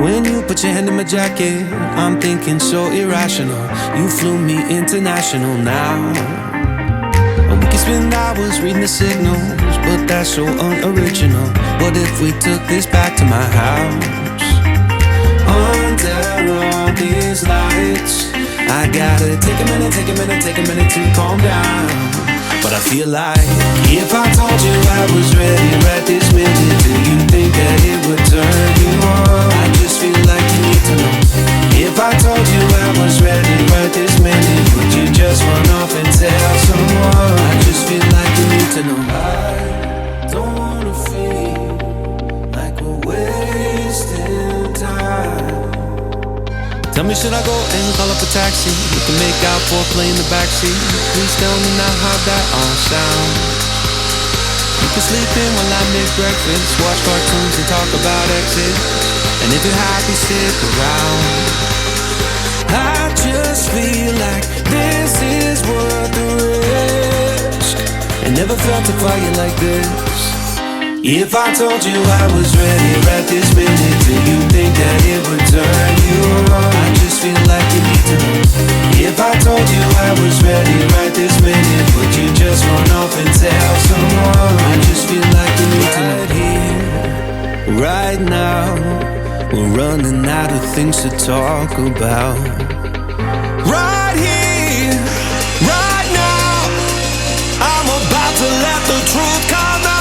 When you put your hand in my jacket, I'm thinking so irrational. You flew me international now. And we can spend hours reading the signals, but that's so unoriginal. What if we took this back to my house? Under all these lights, I gotta take a minute to calm down. But I feel like if I told you I was ready right this minute, do you think that it would turn you on? I just feel like you need to know. If I told you I was ready right this minute, would you just run off and tell someone? I just feel like you need to know. I don't wanna feel like we're wasting time. Tell me, should I go and call up a taxi? We can make out foreplay in the backseat. Please tell me now how that all sounds. You can sleep in while I make breakfast, watch cartoons and talk about exes. And if you're happy, stick around. I just feel like this is worth the risk. I never felt a quiet like this. If I told you I was ready right this minute, do you think that it would turn you on? I just feel like you need to know. If I told you I was ready right this minute, would you just run off and tell someone? I just feel like you need to know. Right here, right now, we're running out of things to talk about. Right here, right now, I'm about to let the truth come out.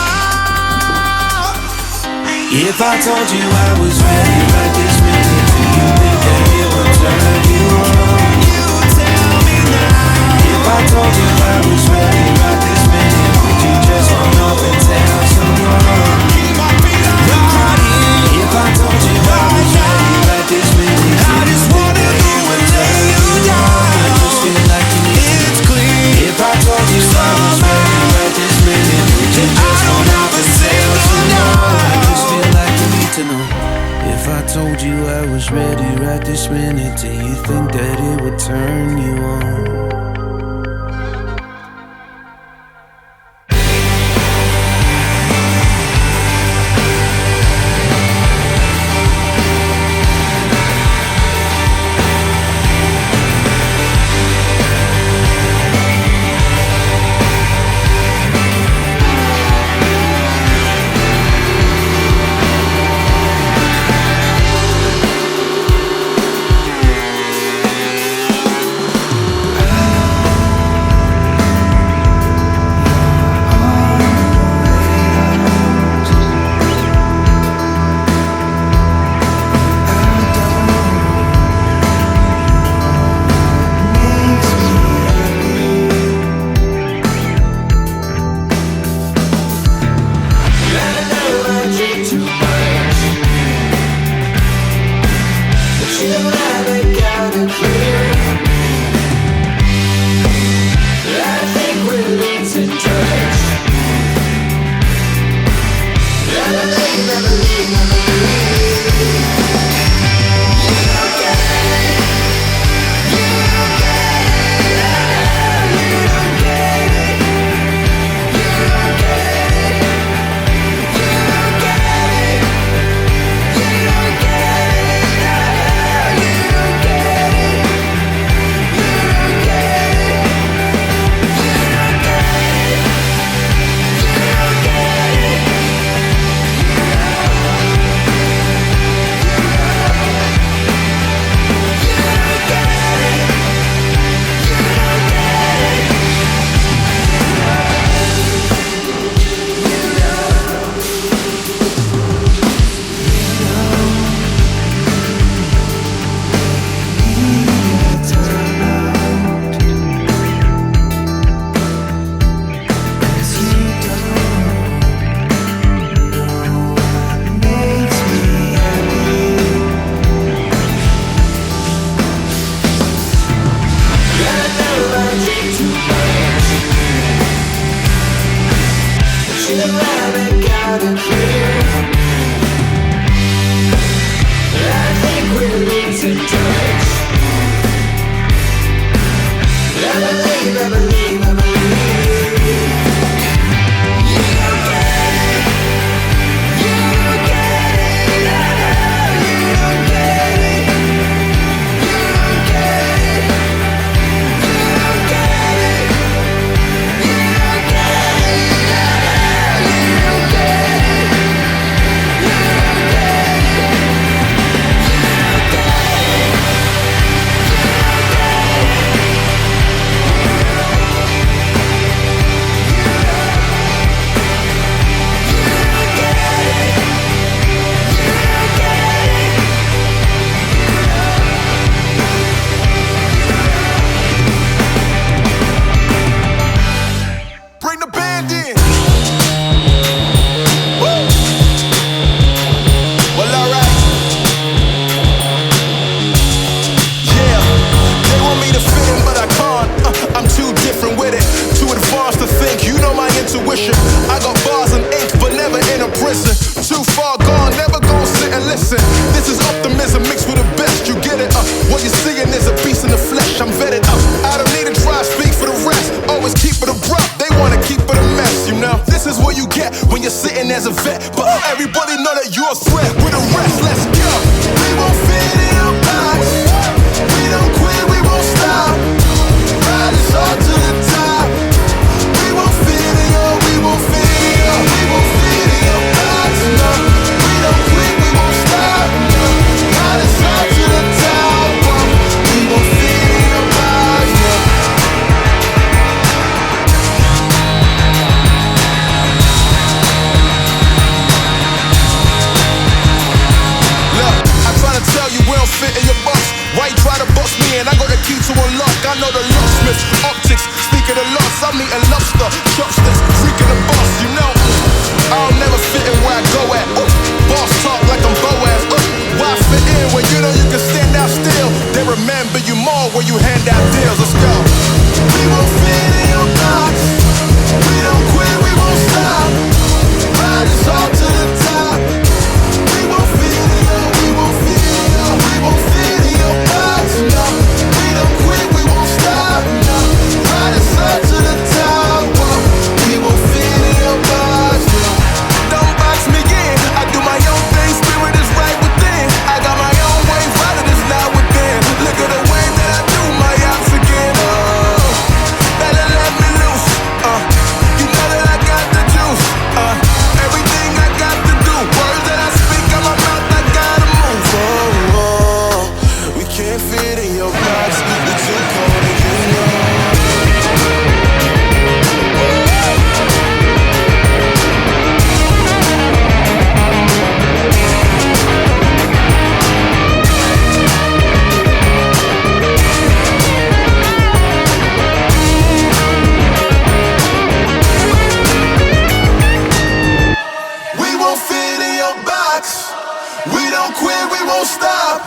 If I told you I was ready right this minute, do you think that it would turn you on? You tell me now. If I told you I was ready right this minute, would you just run off and tell someone? Right here. If I told you I was ready right this minute, I just wanna go and lay you down. I just feel like you need to. It's clear. If I told you I was ready right this minute, would you just run off and tell someone? I just feel like you need to know. If I told you sitting as a vet, but everybody know that you're a threat. With the rest, let's go. We won't fit in your box. We don't quit, we won't stop. Ride us all to the top. We won't fit in your, we won't fit in your, we won't fit in your box. No, we don't quit, we won't stop. No, ride us all to the top. We won't fit in your box. No. Trying to tell you we don't fit in your box. Why you try to box me and I got the key to unlock? I know the locksmiths, optics, speaking of loss. I'm eating lobster, chopsticks, freaking the boss. You know, I'll never fit in where I go at. Boss talk like I'm Boaz. Why fit in when you know you can stand out still? They remember you more when you hand out deals. Let's go. We won't fit in your box. We don't quit, we won't stop. Ride us all to the top. We won't fit in your, we won't fit in your, we won't fit in your box. No, we don't quit, we won't stop. No, ride us up to the top. Whoa. We won't fit in your box. No. Don't box me in. I do my own thing. Spirit is right within. I got my own way. Father is not within. Look at the way that I do my ops again. Oh, better let me loose. You know that I got the juice. Everything I got to do. Words that I speak out my mouth, I gotta move. We can't fit in your box. We too cold and you know. We won't fit in your box. We don't quit, we won't stop.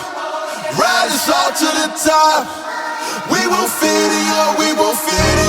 Ride us all to the top. We won't fit in your, we won't fit in